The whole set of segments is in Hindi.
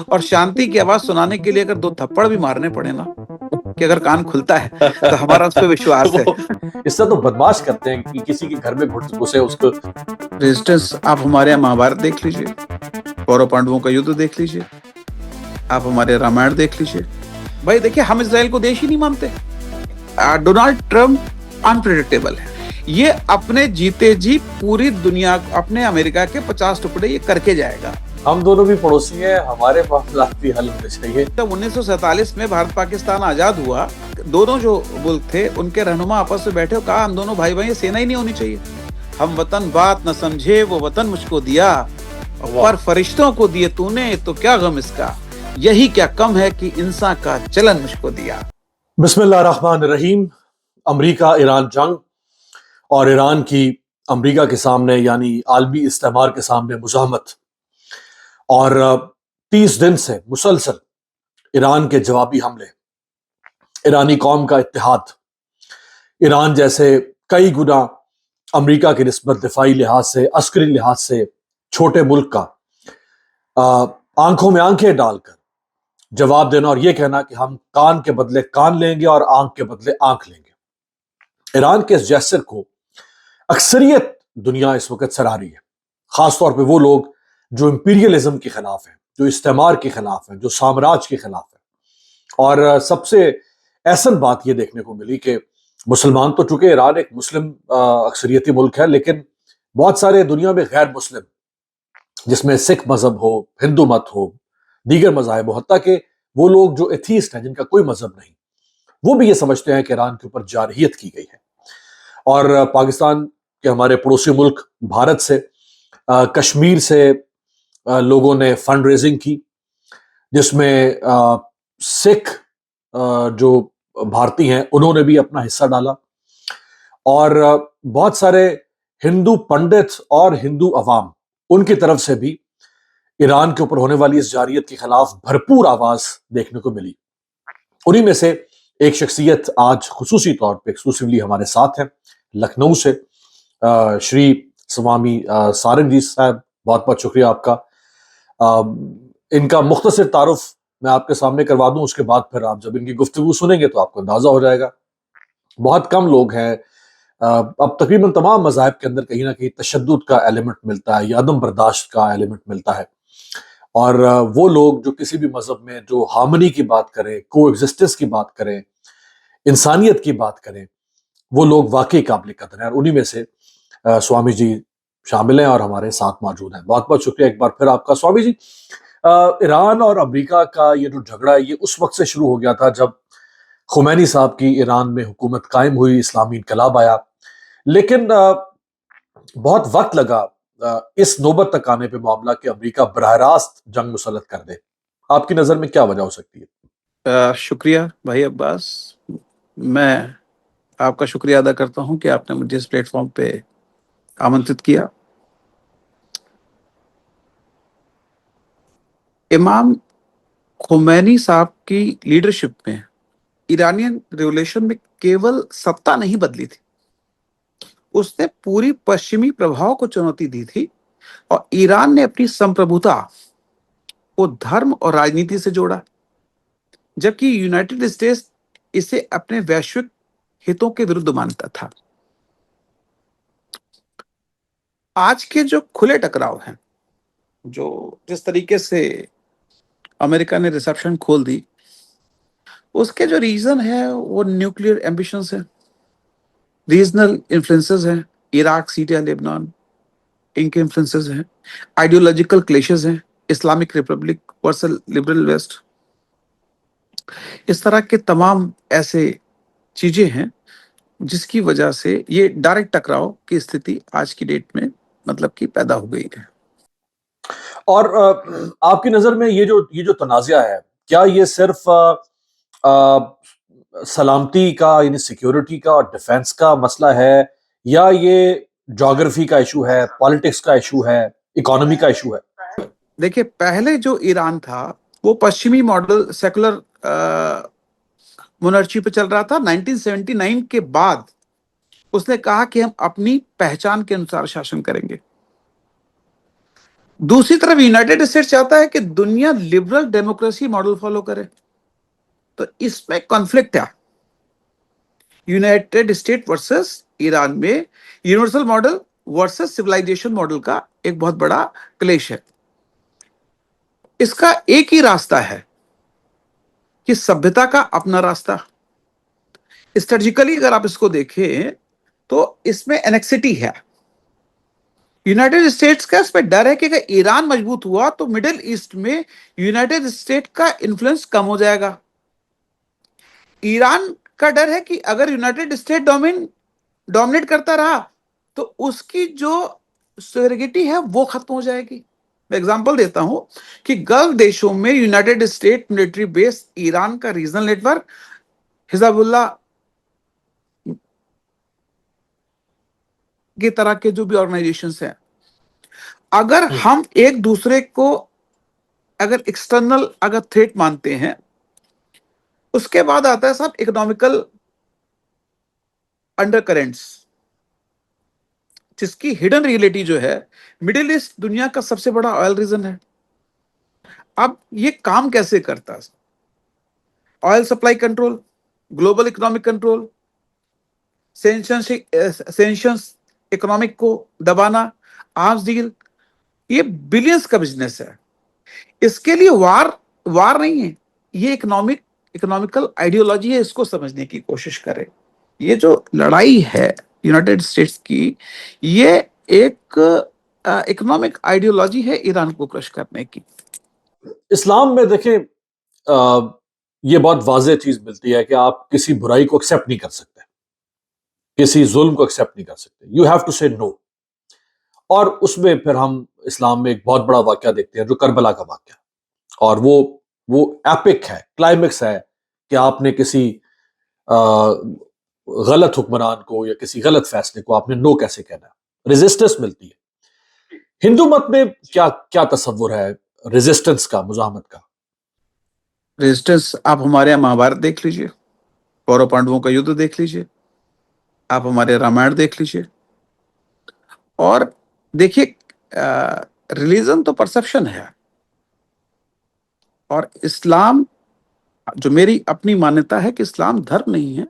और शांति की आवाज सुनाने के लिए अगर 2 थप्पड़ भी मारने पड़े ना, कि अगर कान खुलता है तो हमारा उस पे विश्वास है। इससे तो बदमाश करते हैं कि किसी के घर में घुसे उसको। रेजिस्टेंस आप हमारे यहाँ महाभारत देख लीजिए, कौरव पांडवों का युद्ध देख लीजिए, आप हमारे रामायण देख लीजिए। भाई देखिए, हम इसराइल को देश ही नहीं मानते। डोनाल्ड ट्रम्प अनप्रेडिक्टेबल है। ये अपने जीते जी पूरी दुनिया, अपने अमेरिका के 50 टुकड़े ये करके जाएगा। हम दोनों भी पड़ोसी हैं, हमारे मामलात भी हल होने चाहिए। तब 1947 में भारत पाकिस्तान आजाद हुआ, दोनों जो मुल्क थे उनके रहनुमा आपस में बैठे और कहा हम दोनों भाई भाई, सेना ही नहीं होनी चाहिए। हम वतन बात न समझे, वो वतन मुझको दिया, पर फरिश्तों को दिए तूने, तो क्या गम इसका, यही क्या कम है कि इंसान का चलन मुझको दिया। बिस्मिल्लाहिर्रहमानिर्रहीम। अमेरिका ईरान जंग और ईरान की अमेरिका के सामने यानी आलमी इस्तेमार के सामने मुज़ाहमत, और 30 दिन से मुसलसल ईरान के जवाबी हमले, ईरानी कौम का इत्तेहाद, ईरान जैसे कई गुना अमेरिका की निस्बत दिफाई लिहाज से, अस्करी लिहाज से छोटे मुल्क का आंखों में आंखें डालकर जवाब देना और यह कहना कि हम कान के बदले कान लेंगे और आंख के बदले आंख लेंगे। ईरान के इस जेस्चर को अक्सरियत दुनिया इस वक्त सराह रही है, खासतौर पे वो लोग जो इंपीरियलिज्म के खिलाफ हैं, जो इस्तेमार के खिलाफ हैं, जो साम्राज्य के खिलाफ हैं। और सबसे अहसन बात यह देखने को मिली कि मुसलमान तो चूंकि ईरान एक मुस्लिम अक्सरियती मुल्क है, लेकिन बहुत सारे दुनिया में गैर मुस्लिम, जिसमें सिख मजहब हो, हिंदू मत हो, दीगर मजाहब हो, हत्ता कि वो लोग जो एथीस्ट हैं, जिनका कोई मजहब नहीं, वो भी ये समझते हैं कि ईरान के ऊपर जारहियत की गई है। और पाकिस्तान के हमारे पड़ोसी मुल्क भारत से, कश्मीर से लोगों ने फंड रेजिंग की, जिसमें सिख जो भारतीय हैं उन्होंने भी अपना हिस्सा डाला, और बहुत सारे हिंदू पंडित और हिंदू अवाम, उनकी तरफ से भी ईरान के ऊपर होने वाली इस जारहियत के खिलाफ भरपूर आवाज देखने को मिली। उन्हीं में से एक शख्सियत आज खुसूसी तौर पे एक्सक्लूसिवली हमारे साथ है, लखनऊ से श्री स्वामी सारंग जी साहब, बहुत बहुत शुक्रिया आपका। इनका मुख्तसर तारुफ मैं आपके सामने करवा दूं, उसके बाद फिर आप जब इनकी गुफ्तगू सुनेंगे तो आपको अंदाजा हो जाएगा। बहुत कम लोग हैं, अब तकरीबन तमाम मज़ाहिब के अंदर कहीं ना कहीं तशद्दुद का एलिमेंट मिलता है या अदम बर्दाश्त का एलिमेंट मिलता है, और वो लोग जो किसी भी मजहब में जो हार्मनी की बात करें, को एग्जिस्टेंस की बात करें, इंसानियत की बात करें, वो लोग वाकई काबिल कदर हैं। और उन्हीं में से स्वामी जी शामिल हैं और हमारे साथ मौजूद हैं। बहुत बहुत शुक्रिया एक बार फिर आपका स्वामी जी। ईरान और अमेरिका का ये जो झगड़ा है, ये उस वक्त से शुरू हो गया था जब खुमैनी साहब की ईरान में हुकूमत कायम हुई, इस्लामी इनकलाब आया, लेकिन बहुत वक्त लगा इस नौबत तक आने पे मामला कि अमेरिका बराह रास्त जंग मुसल्लत कर दे। आपकी नजर में क्या वजह हो सकती है? शुक्रिया भाई अब्बास, मैं आपका शुक्रिया अदा करता हूं कि आपने मुझे इस प्लेटफॉर्म पे आमंत्रित किया। इमाम खुमैनी साहब की लीडरशिप में ईरानियन रिवॉल्यूशन में केवल सत्ता नहीं बदली थी, उसने पूरी पश्चिमी प्रभाव को चुनौती दी थी, और ईरान ने अपनी संप्रभुता को धर्म और राजनीति से जोड़ा, जबकि यूनाइटेड स्टेट्स इसे अपने वैश्विक हितों के विरुद्ध मानता था। आज के जो खुले टकराव हैं, जो जिस तरीके से अमेरिका ने रिसेप्शन खोल दी, उसके जो रीजन है वो न्यूक्लियर एम्बिशंस है, रीजनल इन्फ्लुएंसेस हैं, इराक, सीरिया, लेबनान, इनके इन्फ्लुएंसेस हैं, आइडियोलॉजिकल क्लेशेस हैं, Islamic Republic versus liberal West, इस तरह के तमाम ऐसे चीजें हैं जिसकी वजह से ये डायरेक्ट टकराव की स्थिति आज की डेट में मतलब कि पैदा हो गई है। और आपकी नजर में ये जो तनाज़ा है, क्या ये सिर्फ सलामती का यानी सिक्योरिटी का और डिफेंस का मसला है, या ये ज्योग्राफी का इशू है, पॉलिटिक्स का इशू है, इकोनॉमी का इशू है? देखिए, पहले जो ईरान था वो पश्चिमी मॉडल सेकुलर मोनार्ची पे चल रहा था। 1979 के बाद उसने कहा कि हम अपनी पहचान के अनुसार शासन करेंगे। दूसरी तरफ यूनाइटेड स्टेट्स चाहता है कि दुनिया लिबरल डेमोक्रेसी मॉडल फॉलो करे। तो इसमें कॉन्फ्लिक्ट है यूनाइटेड स्टेट वर्सेस ईरान में, universal model versus civilisation model का एक बहुत बड़ा क्लेश है। इसका एक ही रास्ता है कि सभ्यता का अपना रास्ता। स्ट्रेटेजिकली अगर आप इसको देखें तो इसमें एनेक्सिटी है। यूनाइटेड स्टेट्स का इसमें डर है कि अगर ईरान मजबूत हुआ तो मिडिल ईस्ट में यूनाइटेड स्टेट का इन्फ्लुएंस कम हो जाएगा। ईरान का डर है कि अगर यूनाइटेड स्टेट डोमिनेट करता रहा तो उसकी जो सोवरेनिटी है वो खत्म हो जाएगी। मैं एग्जांपल देता हूं कि गल्फ देशों में United state military base, Iran का रीजनल नेटवर्क, हिजबुल्लाह की तरह के जो भी ऑर्गेनाइजेशंस हैं, अगर हम एक दूसरे को अगर एक्सटर्नल अगर थ्रेट मानते हैं, उसके बाद आता है साहब इकोनॉमिकल अंडरकरेंट्स, जिसकी हिडन रियलिटी जो है मिडिल ईस्ट दुनिया का सबसे बड़ा ऑयल रीजन है। अब ये काम कैसे करता है? Oil supply control, global economic control, sanctions economic को दबाना, आर्म्स डील, ये बिलियंस का बिजनेस है। इसके लिए वार वार नहीं है, ये इकोनॉमिकल आइडियोलॉजी है। इसको समझने की कोशिश करें। ये जो लड़ाई है यूनाइटेड स्टेट्स की, ये एक इकोनॉमिक आइडियोलॉजी है ईरान को क्रश करने की। इस्लाम में देखें, ये बहुत वाज़ेह चीज मिलती है कि आप किसी बुराई को एक्सेप्ट नहीं कर सकते, किसी जुल्म को एक्सेप्ट नहीं कर सकते। यू हैव टू से नो। और उसमें फिर हम इस्लाम में एक बहुत बड़ा वाकया देखते हैं, जो करबला का वाकया। और वो एपिक है, क्लाइमेक्स है कि आपने किसी अ, गलत हुक्मरान को या किसी गलत फैसले को आपने नो कैसे कहना है। रेजिस्टेंस मिलती है। हिंदू मत में क्या क्या तस्वुर है रेजिस्टेंस का, मुजाहमत का? रेजिस्टेंस आप हमारे यहाँ महाभारत देख लीजिए, कौरव पांडवों का युद्ध देख लीजिए, आप हमारे रामायण देख लीजिए, और देखिए रिलीजन तो परसेप्शन है। और इस्लाम, जो मेरी अपनी मान्यता है कि इस्लाम धर्म नहीं है,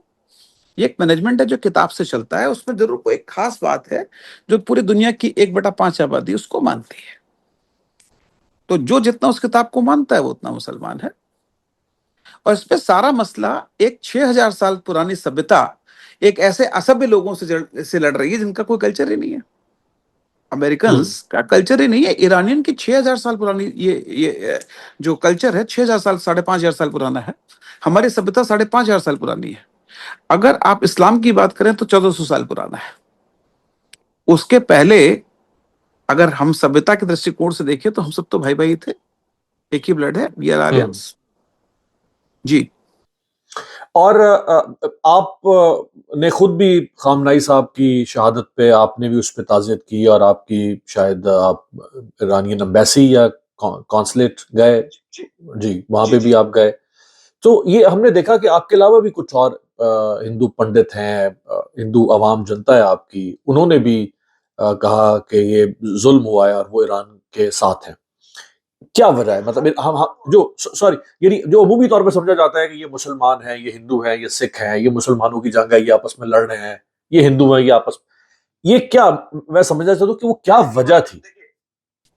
ये एक मैनेजमेंट है जो किताब से चलता है। उसमें जरूर कोई एक खास बात है जो पूरी दुनिया की 1/5 आबादी उसको मानती है। तो जो जितना उस किताब को मानता है वो उतना मुसलमान है। और इस पे सारा मसला एक 6000 साल पुरानी सभ्यता एक ऐसे असभ्य लोगों से लड़ रही है जिनका कोई कल्चर ही नहीं है। अमेरिकन का कल्चर ही नहीं है। ईरानियन की 6000 साल पुरानी ये जो कल्चर है, 6000 साल, 5500 साल पुराना है। हमारी सभ्यता 5500 साल पुरानी है। अगर आप इस्लाम की बात करें तो 1400 साल पुराना है। उसके पहले अगर हम सभ्यता के दृष्टिकोण से देखें तो हम सब तो भाई भाई थे, एक ही ब्लड है, वी आर आर्यंस जी। और आप ने खुद भी खामनाई साहब की शहादत पे आपने भी उस पर ताज़ियत की, और आपकी शायद आप ईरानियन एम्बेसी या कॉन्सुलेट गए, जी वहां पे भी आप गए। तो ये हमने देखा कि आपके अलावा भी कुछ और हिंदू पंडित हैं, हिंदू अवाम जनता है आपकी, उन्होंने भी कहा कि ये जुल्म हुआ है और वो ईरान के साथ हैं। क्या वजह है? मतलब हम जो सॉरी, यानी जो अमूमी तौर पे समझा जाता है कि ये मुसलमान है, ये हिंदू है, ये सिख है, ये मुसलमानों की जंग है, ये आपस में लड़ रहे हैं, ये हिंदू है, ये आपस, ये क्या, मैं समझना चाहता हूँ कि वो क्या वजह थी?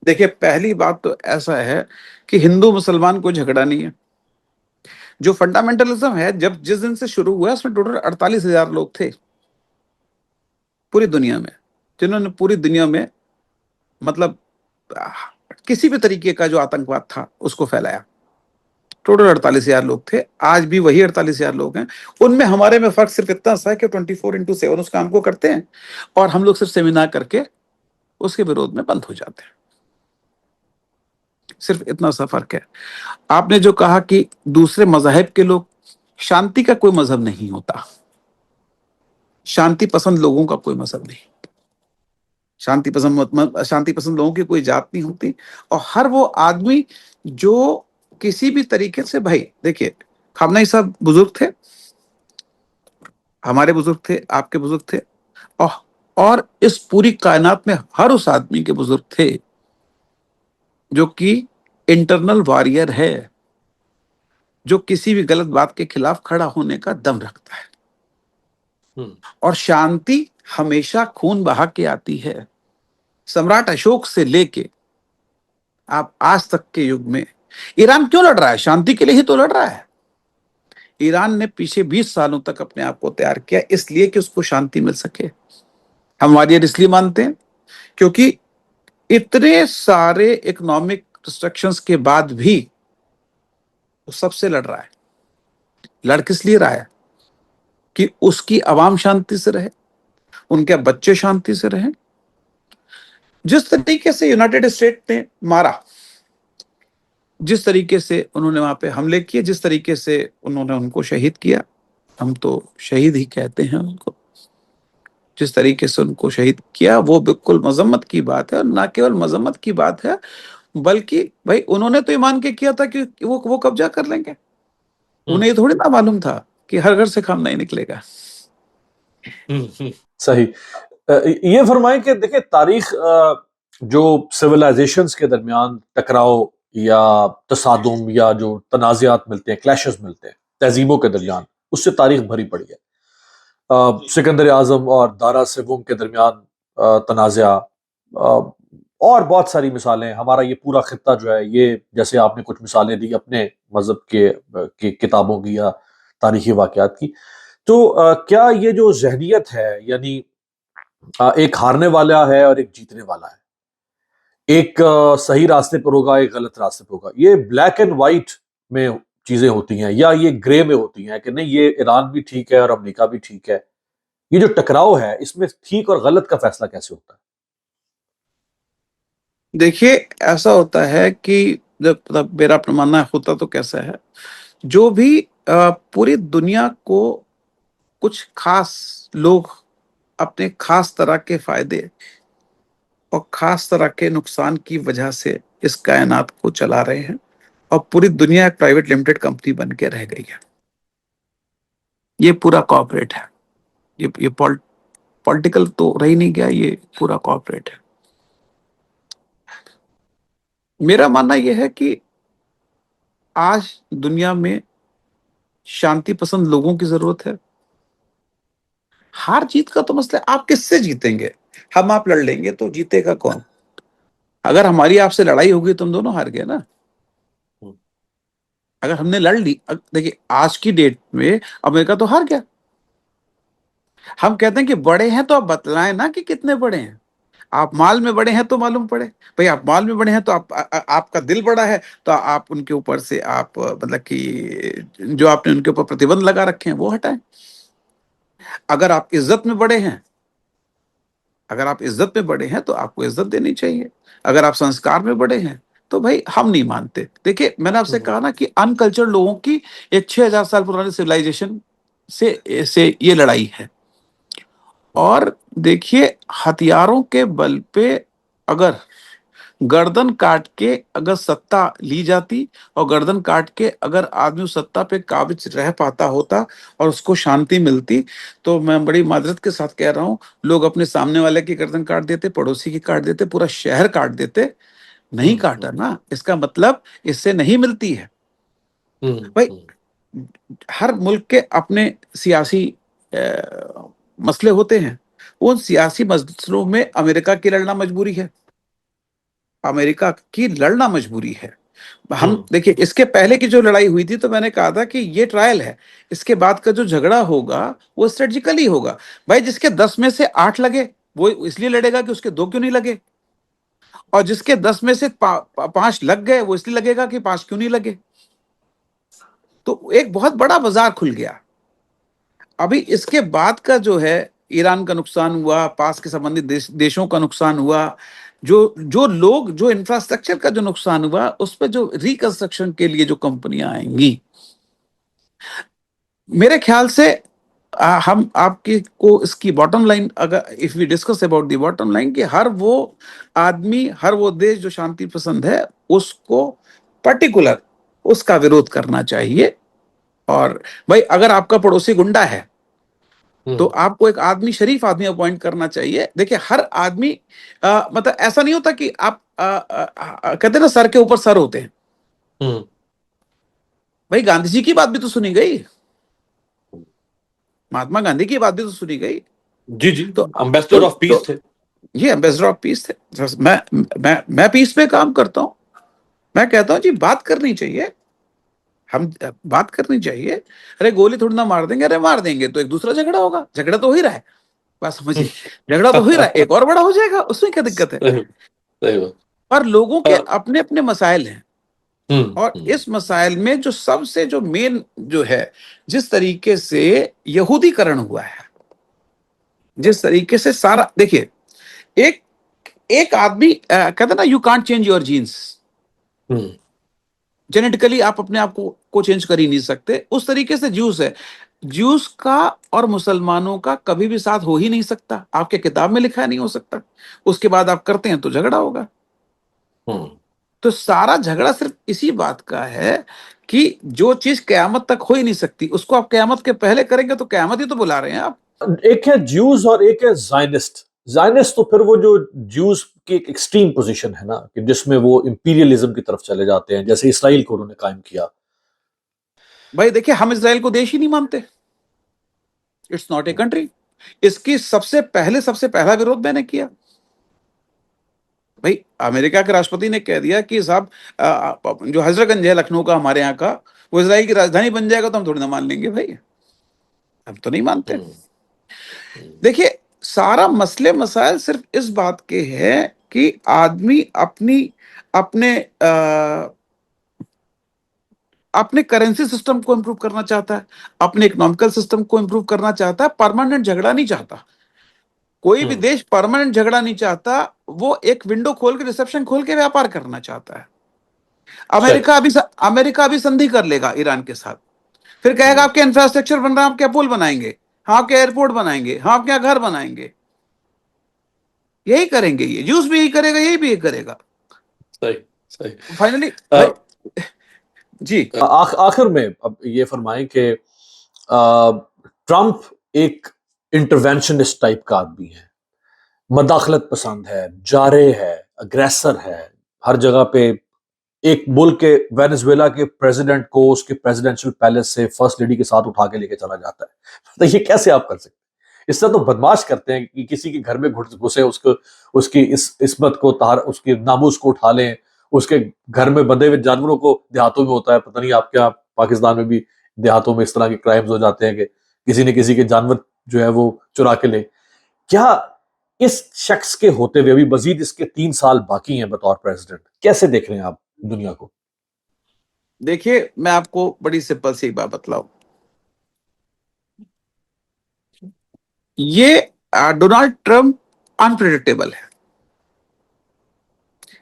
देखिए, पहली बात तो ऐसा है कि हिंदू मुसलमान कोई झगड़ा नहीं है। जो फंडामेंटलिज्म है, जब जिस दिन से शुरू हुआ उसमें टोटल 48,000 लोग थे पूरी दुनिया में, जिन्होंने पूरी दुनिया में मतलब किसी भी तरीके का जो आतंकवाद था उसको फैलाया। टोटल 48,000 लोग थे। आज भी वही 48,000 लोग हैं। उनमें हमारे में फर्क सिर्फ इतना सा है कि 24x7 उस काम को करते हैं और हम लोग सिर्फ सेमिनार करके उसके विरोध में बंद हो जाते हैं। सिर्फ इतना सा फर्क है। आपने जो कहा कि दूसरे मजहब के लोग, शांति का कोई मजहब नहीं होता। शांति पसंद लोगों का कोई मजहब नहीं। शांति पसंद लोगों की कोई जात नहीं होती। और हर वो आदमी जो किसी भी तरीके से, भाई देखिए, खामनाई साहब बुजुर्ग थे, हमारे बुजुर्ग थे, आपके बुजुर्ग थे, और, और इस पूरी कायनात में हर उस आदमी के बुजुर्ग थे जो कि इंटरनल वॉरियर है, जो किसी भी गलत बात के खिलाफ खड़ा होने का दम रखता है। और शांति हमेशा खून बहा के आती है। सम्राट अशोक से लेके आप आज तक के युग में ईरान क्यों लड़ रहा है? शांति के लिए ही तो लड़ रहा है। ईरान ने पीछे 20 सालों तक अपने आप को तैयार किया इसलिए कि उसको शांति मिल सके। हम वॉरियर इसलिए मानते हैं क्योंकि इतने सारे इकोनॉमिक रिस्ट्रिक्शंस के बाद भी वो सबसे लड़ रहा है। लड़ किस लिए रहा है? कि उसकी आवाम शांति से रहे, उनके बच्चे शांति से रहे। जिस तरीके से यूनाइटेड स्टेट ने मारा, जिस तरीके से उन्होंने वहां पे हमले किए, जिस तरीके से उन्होंने उनको शहीद किया, हम तो शहीद ही कहते हैं उनको, जिस तरीके से उनको शहीद किया वो बिल्कुल मजम्मत की बात है। और ना केवल मजम्मत की बात है, बल्कि भाई उन्होंने तो ये मान के किया था कि वो कब्जा कर लेंगे। उन्हें ये थोड़ी ना मालूम था कि हर घर से खाना नहीं निकलेगा। सही। ये फरमाएं कि देखिए तारीख जो सिविलाइजेशंस के दरमियान टकराव या तसादुम या जो तनाज़ात मिलते हैं, क्लैशेस मिलते हैं तहजीबों के दरमियान, उससे तारीख भरी पड़ी है। सिकंदर आजम और दारा सिवुम के दरमियान तनाज़ा, और बहुत सारी मिसालें। हमारा ये पूरा खित्ता जो है, ये जैसे आपने कुछ मिसालें दी अपने मजहब के किताबों की या तारीखी वाकयात की, तो क्या ये जो जहनियत है, यानी एक हारने वाला है और एक जीतने वाला है, एक सही रास्ते पर होगा, एक गलत रास्ते पर होगा, ये ब्लैक एंड व्हाइट में चीजें होती हैं या ये ग्रे में होती हैं कि नहीं ये ईरान भी ठीक है और अमेरिका भी ठीक है? ये जो टकराव है इसमें ठीक और गलत का फैसला कैसे होता है? देखिए, ऐसा होता है कि जब मतलब मेरा मानना होता तो कैसा है, जो भी पूरी दुनिया को कुछ खास लोग अपने खास तरह के फायदे और खास तरह के नुकसान की वजह से इस कायनात को चला रहे हैं, और पूरी दुनिया एक प्राइवेट लिमिटेड कंपनी बन के रह गई है। ये पूरा कॉर्पोरेट है। ये पॉलिटिकल तो रह ही नहीं गया, ये पूरा कॉर्पोरेट है। मेरा मानना यह है कि आज दुनिया में शांति पसंद लोगों की जरूरत है। हार जीत का तो मसला है, आप किससे जीतेंगे? हम आप लड़ लेंगे तो जीतेगा कौन? अगर हमारी आपसे लड़ाई होगी तो हम दोनों हार गए ना। अगर हमने लड़ ली, देखिए आज की डेट में अमेरिका तो हार गया। हम कहते हैं कि बड़े हैं तो आप बतलाएं ना कि कितने बड़े हैं। आप माल में बड़े हैं तो मालूम पड़े। भाई आप माल में बड़े हैं तो आपका दिल बड़ा है, तो आप उनके ऊपर से आप मतलब कि जो आपने उनके ऊपर प्रतिबंध लगा रखे हैं वो हटाएं। अगर आप इज्जत में बड़े हैं, अगर आप इज्जत में बड़े हैं तो आपको इज्जत देनी चाहिए। अगर आप संस्कार में बड़े हैं तो भाई हम नहीं मानते। देखिए मैंने आपसे कहा ना कि अनकल्चर्ड लोगों की एक 6000 साल पुराने सिविलाइजेशन से ये लड़ाई है। और देखिए हथियारों के बल पे अगर गर्दन काट के अगर सत्ता ली जाती, और गर्दन काट के अगर आदमी उस सत्ता पे काबिज रह पाता होता और उसको शांति मिलती, तो मैं बड़ी मादरत के साथ कह रहा हूं, लोग अपने सामने वाले की गर्दन काट देते, पड़ोसी की काट देते, पूरा शहर काट देते। नहीं काटा ना, इसका मतलब इससे नहीं मिलती है। भाई हर मुल्क के अपने सियासी मसले होते हैं। उन सियासी मसलों में अमेरिका की लड़ना मजबूरी है, अमेरिका की लड़ना मजबूरी है। हम देखिए इसके पहले की जो लड़ाई हुई थी तो मैंने कहा था कि ये ट्रायल है, इसके बाद का जो झगड़ा होगा वो स्ट्रेटेजिकली होगा। भाई जिसके 10 में से 8 लगे वो इसलिए लड़ेगा कि उसके 2 क्यों नहीं लगे, और जिसके 10 में से 5 लग गए वो इसलिए लगेगा कि 5 क्यों नहीं लगे। तो एक बहुत बड़ा बाजार खुल गया। अभी इसके बाद का जो है, ईरान का नुकसान हुआ, पास के संबंधित देशों का नुकसान हुआ, जो जो लोग जो इंफ्रास्ट्रक्चर का जो नुकसान हुआ, उस पर जो रिकंस्ट्रक्शन के लिए जो कंपनियां आएंगी, मेरे ख्याल से हम आपकी को इसकी बॉटम लाइन, अगर if we discuss about the bottom line, कि हर वो आदमी, हर वो देश जो शांति पसंद है उसको पर्टिकुलर उसका विरोध करना चाहिए। और भाई अगर आपका पड़ोसी गुंडा है तो आपको एक आदमी, शरीफ आदमी अपॉइंट करना चाहिए। देखिए हर आदमी मतलब ऐसा नहीं होता कि आप कहते हैं ना सर के ऊपर सर होते हैं। भाई गांधी जी की बात भी तो सुनी गई, महात्मा गांधी की बात भी तो सुनी गई। जी जी, तो एम्बेसडर ऑफ पीस थे। ये एम्बेसडर ऑफ पीस थे। मैं पीस पे काम करता हूं। मैं कहता हूं जी बात करनी चाहिए, हम बात करनी चाहिए। अरे गोली थोड़ी ना मार देंगे, अरे मार देंगे तो एक दूसरा झगड़ा होगा, झगड़ा तो हो ही रहा है, बात समझिए, झगड़ा तो हो ही रहा है, एक और बड़ा हो जाएगा, उसमें क्या दिक्कत है। सही बात। पर लोगों के अपने अपने मसाइल हैं, और हम्म इस मसाइल में जो सबसे जो मेन जो है, जिस तरीके से यहूदीकरण हुआ है, जिस तरीके से सारा, देखिए एक एक आदमी कहता ना you can't change your genes, genetically आप अपने आप को चेंज कर ही नहीं सकते। उस तरीके से ज्यूस है, ज्यूस का और मुसलमानों का कभी भी साथ हो ही नहीं सकता, आपके किताब में लिखा नहीं हो सकता। उसके बाद आप करते हैं तो झगड़ा होगा। तो सारा झगड़ा सिर्फ इसी बात का है कि जो चीज कयामत तक हो ही नहीं सकती, उसको आप कयामत के पहले करेंगे तो कयामत ही तो बुला रहे हैं आप। एक है ज्यूज और एक है जायनिस्ट। जायनिस्ट तो फिर वो जो ज्यूज की एक एक्सट्रीम पोजीशन है ना, कि जिसमें वो इंपीरियलिज्म की तरफ चले जाते हैं, जैसे इसराइल को उन्होंने कायम किया। भाई देखिए हम इसराइल को देश ही नहीं मानते, इट्स नॉट ए कंट्री। इसकी सबसे पहला विरोध मैंने किया। भाई अमेरिका के राष्ट्रपति ने कह दिया कि साहब जो हजरतगंज है लखनऊ का, हमारे यहाँ का, वो इसराइल की राजधानी बन जाएगा, तो हम थोड़ी ना मान लेंगे भाई, हम तो नहीं मानते। देखिए सारा मसले मसाइल सिर्फ इस बात के हैं कि आदमी अपने अपने करेंसी सिस्टम को इंप्रूव करना चाहता है, अपने इकोनॉमिकल सिस्टम को इंप्रूव करना चाहता है, परमानेंट झगड़ा नहीं चाहता। कोई भी देश परमानेंट झगड़ा नहीं चाहता, वो एक विंडो खोल के, रिसेप्शन खोल के व्यापार करना चाहता है। अमेरिका अभी संधि कर लेगा ईरान के साथ, फिर कहेगा आपके इंफ्रास्ट्रक्चर बन रहा है, आप क्या पुल बनाएंगे, हाँ आपके एयरपोर्ट बनाएंगे, हाँ आप क्या घर बनाएंगे। यही करेंगे, ये जूस भी यही करेगा, यही भी यही करेगा। सही सही। फाइनली भाई जी आखिर में अब ये फरमाएं कि ट्रंप एक इंटरवेंशनिस्ट टाइप का आदमी है, मदाखलत पसंद है, जारे है, अग्रेसर है, हर जगह पे एक मुल्क के, वेनेजुएला के प्रेसिडेंट को उसके प्रेसिडेंशियल पैलेस से फर्स्ट लेडी के साथ उठा के लेके चला जाता है। तो ये कैसे आप कर सकते हैं? इससे तो बदमाश करते हैं कि किसी के घर में घुसे, उसको, उसकी इस इस्मत को, तार, उसके नामूस को उठा लें। उसके घर में बंधे हुए जानवरों को, देहातों में होता है, पता नहीं आप क्या, पाकिस्तान में भी देहातों में इस तरह के क्राइम्स हो जाते हैं कि किसी ने किसी के जानवर जो है वो चुरा के ले। क्या इस शख्स के होते हुए अभी मजीद इसके 3 साल बाकी हैं बतौर प्रेसिडेंट, कैसे देख रहे हैं आप दुनिया को? देखिए मैं आपको बड़ी सिंपल सी एक बात बतलाऊं, ये डोनाल्ड ट्रंप अनप्रिडिक्टेबल है।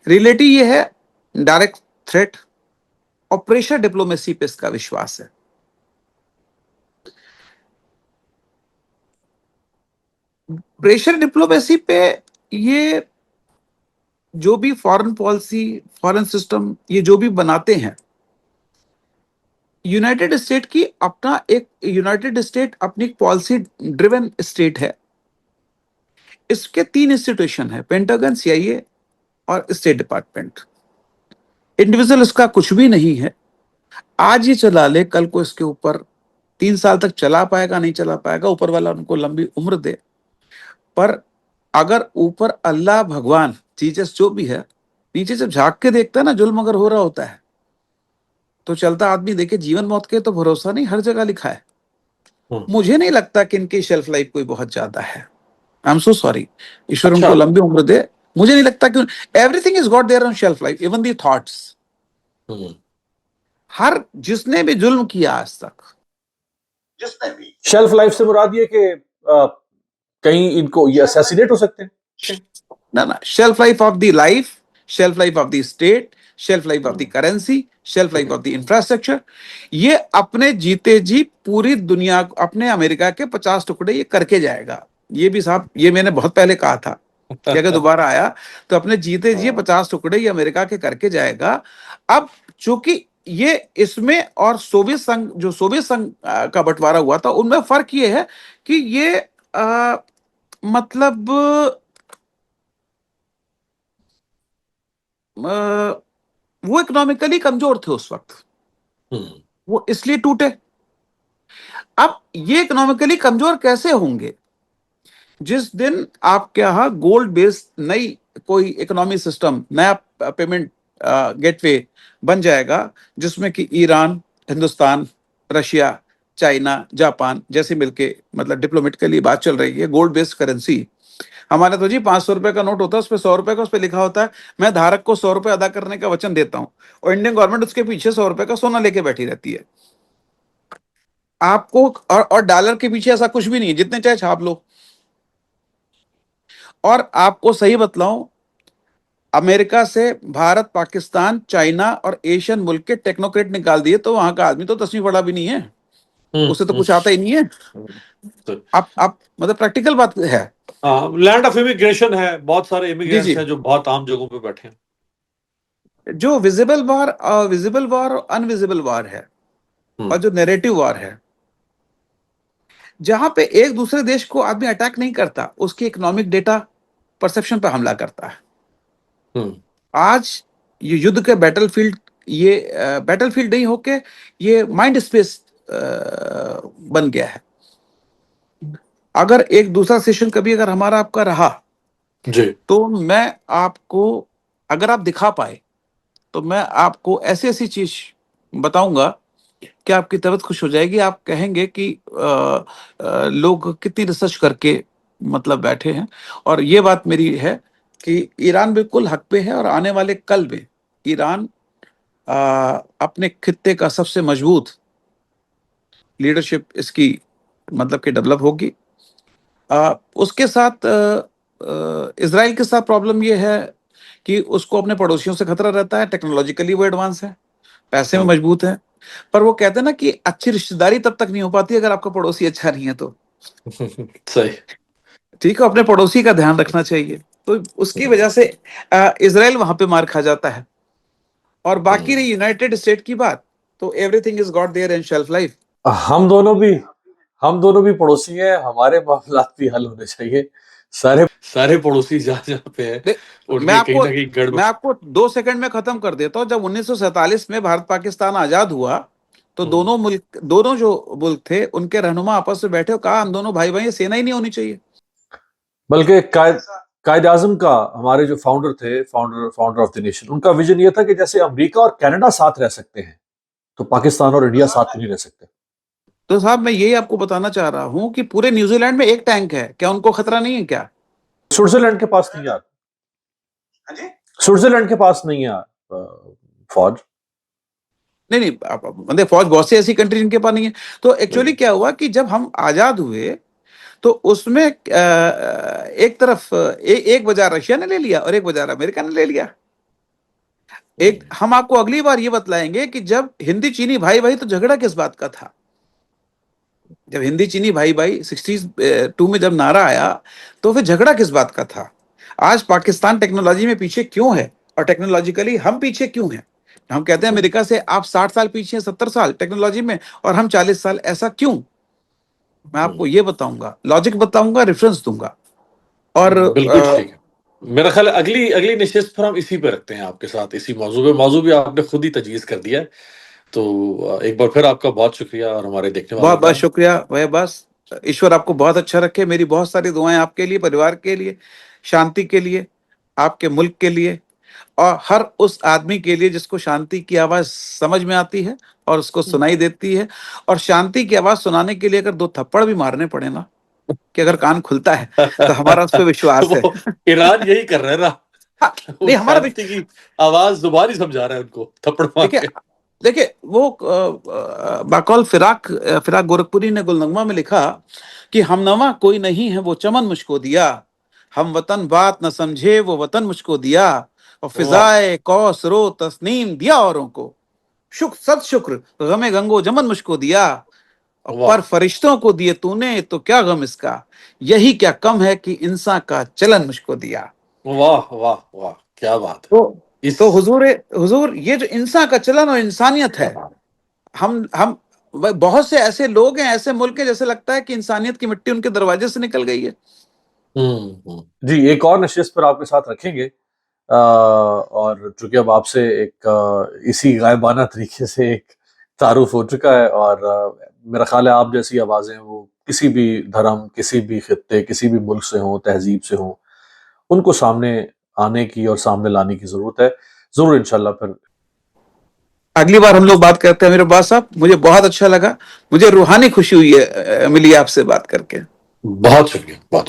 रियलिटी ये है, डायरेक्ट थ्रेट और प्रेशर डिप्लोमेसी पे इसका विश्वास है। प्रेशर डिप्लोमेसी पे ये जो भी फॉरेन पॉलिसी, फॉरेन सिस्टम ये जो भी बनाते हैं, यूनाइटेड स्टेट अपनी पॉलिसी ड्रिवन स्टेट है। इसके 3 इंस्टीट्यूशन है, पेंटागन, सीआईए और स्टेट डिपार्टमेंट। इंडिविजुअल इसका कुछ भी नहीं है। आज ये चला ले, कल को इसके ऊपर 3 साल तक चला पाएगा नहीं चला पाएगा, ऊपर वाला उनको लंबी उम्र दे। पर अगर ऊपर अल्लाह, भगवान, जीसस जो भी है, नीचे जब झांक के देखता है ना, जुल्म अगर हो रहा होता है तो चलता आदमी देखे, जीवन मौत के तो भरोसा नहीं, हर जगह लिखा है। मुझे नहीं लगता कि इनकी शेल्फ लाइफ कोई बहुत ज्यादा है। आई एम सो सॉरी, ईश्वर उनको लंबी उम्र दे। मुझे नहीं लगता कि everything is got there on shelf life, even the thoughts. हर जिसने भी जुल्म किया आज तक, जिसने भी, शेल्फ लाइफ से मुराद ये कि कहीं इनको ये असैसिनेट हो सकते हैं। ना, shelf life of the life, shelf life of the state, shelf life of the currency, shelf life of the infrastructure. ये अपने जीते जी पूरी दुनिया को, अपने अमेरिका के 50 टुकड़े ये करके जाएगा। ये भी साहब, ये मैंने बहुत पहले कहा था कि अगर दोबारा आया तो अपने जीते जी 50 टुकड़े ये अमेरिका के करके जाएगा। अब चूंकि ये इसमें और सोवियत संघ, जो सोवियत संघ का बंटवारा हुआ था, उनमें फर्क ये है कि ये मतलब वो इकोनॉमिकली कमजोर थे उस वक्त, वो इसलिए टूटे। अब ये इकोनॉमिकली कमजोर कैसे होंगे? जिस दिन आपके यहां गोल्ड बेस्ड नई कोई इकोनॉमी सिस्टम, नया पेमेंट गेटवे बन जाएगा, जिसमें कि Iran, Hindustan, Russia, China, Japan जैसे मिलके, मतलब डिप्लोमेटिकली बात चल रही है गोल्ड बेस्ड करेंसी। हमारे तो जी 500 रुपए का नोट होता है, उस पर 100 रुपए का उस पर लिखा होता है मैं धारक को 100 रुपए अदा करने का वचन देता हूं, और इंडियन गवर्नमेंट उसके पीछे 100 रुपए का सोना लेके बैठी रहती है। आपको और डॉलर के पीछे ऐसा कुछ भी नहीं है, जितने चाहे छाप लो। और आपको सही बतलाऊं, अमेरिका से भारत, पाकिस्तान, चाइना और एशियन मुल्क के टेक्नोक्रेट निकाल दिए तो वहां का आदमी तो 10वीं पढ़ा भी नहीं है, उसे तो कुछ आता ही नहीं है। आप मतलब प्रैक्टिकल बात है। हाँ, लैंड ऑफ इमिग्रेशन है, बहुत सारे जी इमिग्रेंट्स जी, हैं जो बहुत आम जगहों पे बैठे हैं। जो विजिबल वार, विजिबल वार और अनविजिबल वार है, और जो नैरेटिव वार है, जहां पे एक दूसरे देश को आदमी अटैक नहीं करता, उसकी इकोनॉमिक डेटा परसेप्शन पर हमला करता है। आज ये युद्ध के बैटलफील्ड, ये बैटलफील्ड नहीं होके ये माइंड स्पेस बन गया है। अगर एक दूसरा सेशन कभी अगर हमारा आपका रहा जी, तो मैं आपको, अगर आप दिखा पाए तो मैं आपको ऐसी ऐसी चीज बताऊंगा कि आपकी तबीयत खुश हो जाएगी। आप कहेंगे कि लोग कितनी रिसर्च करके मतलब बैठे हैं। और ये बात मेरी है कि ईरान बिल्कुल हक पे है, और आने वाले कल में ईरान अपने खित्ते का सबसे मजबूत लीडरशिप इसकी मतलब कि डेवलप होगी। उसके साथ इसराइल के साथ प्रॉब्लम ये है कि उसको अपने पड़ोसियों से खतरा रहता है। टेक्नोलॉजिकली वो एडवांस है, पैसे में मजबूत है, पर वो कहते हैं ना कि अच्छी रिश्तेदारी तब तक नहीं हो पाती अगर आपका पड़ोसी अच्छा नहीं है तो। सही। ठीक है, अपने पड़ोसी का ध्यान रखना चाहिए। तो उसकी वजह से इसराइल वहां पे मार खा जाता है। और बाकी रही यूनाइटेड स्टेट की बात, तो everything is got there in shelf life. हम दोनों भी पड़ोसी हैं, हमारे मामलात भी हल होने चाहिए। सारे पड़ोसी जहाँ जहाँ पे है मैं उनके कहीं आपको ना कहीं गड़बड़। मैं आपको 2 सेकंड में खत्म कर देता हूं। जब 1947 में भारत पाकिस्तान आजाद हुआ, तो दोनों जो मुल्क थे उनके रहनुमा आपस में बैठे और कहा हम दोनों भाई भाई, सेना ही नहीं होनी चाहिए। बल्कि कायद आजम का, हमारे जो फाउंडर थे, फाउंडर ऑफ द नेशन, उनका विजन ये था कि जैसे अमेरिका और कनाडा साथ रह सकते हैं तो पाकिस्तान और इंडिया साथ नहीं रह सकते। तो साहब मैं यही आपको बताना चाह रहा हूं कि पूरे न्यूजीलैंड में एक टैंक है, क्या उनको खतरा नहीं है क्या? स्विट्जरलैंड के पास नहीं यार, स्विट्जरलैंड के पास नहीं है फौज। नहीं नहीं, मतलब फौज बहुत सी ऐसी कंट्री जिनके पास नहीं है। तो एक्चुअली क्या हुआ कि जब हम आजाद हुए तो उसमें एक तरफ एक बाजार रशिया ने ले लिया और एक बाजार अमेरिका ने ले लिया। एक हम आपको अगली बार ये बतलाएंगे कि जब हिंदी चीनी भाई भाई, तो झगड़ा किस बात का था? जब हिंदी चीनी भाई भाई 62 में जब नारा आया, तो फिर झगड़ा किस बात का था? आज पाकिस्तान टेक्नोलॉजी में पीछे क्यों है, और टेक्नोलॉजिकली हम पीछे क्यों हैं? हम कहते हैं अमेरिका से आप 60 साल पीछे हैं, 70 साल टेक्नोलॉजी में, और हम 40 साल, ऐसा क्यों? मैं आपको ये बताऊंगा, लॉजिक बताऊंगा, रेफरेंस दूंगा। और बिल्कुल ठीक है। मेरा ख्याल है अगली अगली निश्चित पर हम इसी पे रखते हैं आपके साथ, इसी मौजू भी आपने खुद ही तजवीज़ कर दिया है। तो एक बार फिर आपका बहुत शुक्रिया और हमारे देखने वालों बहुत बहुत का। शुक्रिया। वह बस ईश्वर आपको बहुत अच्छा रखे। मेरी बहुत सारी दुआएं आपके लिए, परिवार के लिए, शांति के लिए, आपके मुल्क के लिए, और हर उस आदमी के लिए जिसको शांति की आवाज समझ में आती है और उसको सुनाई देती है। और शांति की आवाज सुनाने के लिए अगर 2 थप्पड़ भी मारने पड़े ना, कि अगर कान खुलता है, तो हमारा उस पर विश्वास है। वो ईरान यही कर रहा है ना, हाँ, वो नहीं हमारा शांति की आवाज जुबान ही समझा रहा है उनको थप्पड़ मार देखिए के। देखिए वो बाकौल फिराक गोरखपुरी ने गुलनगमा में लिखा कि हमनवा कोई नहीं है वो चमन मुझको दिया, हम वतन बात न समझे वो वतन मुझको दिया, और फिजाए कौस रो तस्नीम दिया औरों को, शुक्र सद शुक्र गमे गंगो जमन मुझको दिया, और पर फरिश्तों को दिए तूने तो क्या गम इसका, यही क्या कम है कि इंसान का चलन मुझको दिया। वाह वाह वाह, क्या बात है। तो इस तो हुजूर ये जो इंसान का चलन और इंसानियत है, हम बहुत से ऐसे लोग हैं, ऐसे मुल्क हैं, जैसे लगता है कि इंसानियत की मिट्टी उनके दरवाजे से निकल गई है। जी, एक और नशिस्त पर आपके साथ रखेंगे, और चूंकि अब आपसे एक इसी गायबाना तरीके से एक तारुफ हो चुका है, और मेरा ख्याल है आप जैसी आवाज़ें वो किसी भी धर्म, किसी भी खित्ते, किसी भी मुल्क से हों, तहजीब से हों, उनको सामने आने की और सामने लाने की ज़रूरत है। ज़रूर इंशाल्लाह फिर अगली बार हम लोग बात करते हैं मेरे बात साहब। मुझे बहुत अच्छा लगा, मुझे रूहानी खुशी हुई है, मिली आपसे बात करके। बहुत शुक्रिया, बहुत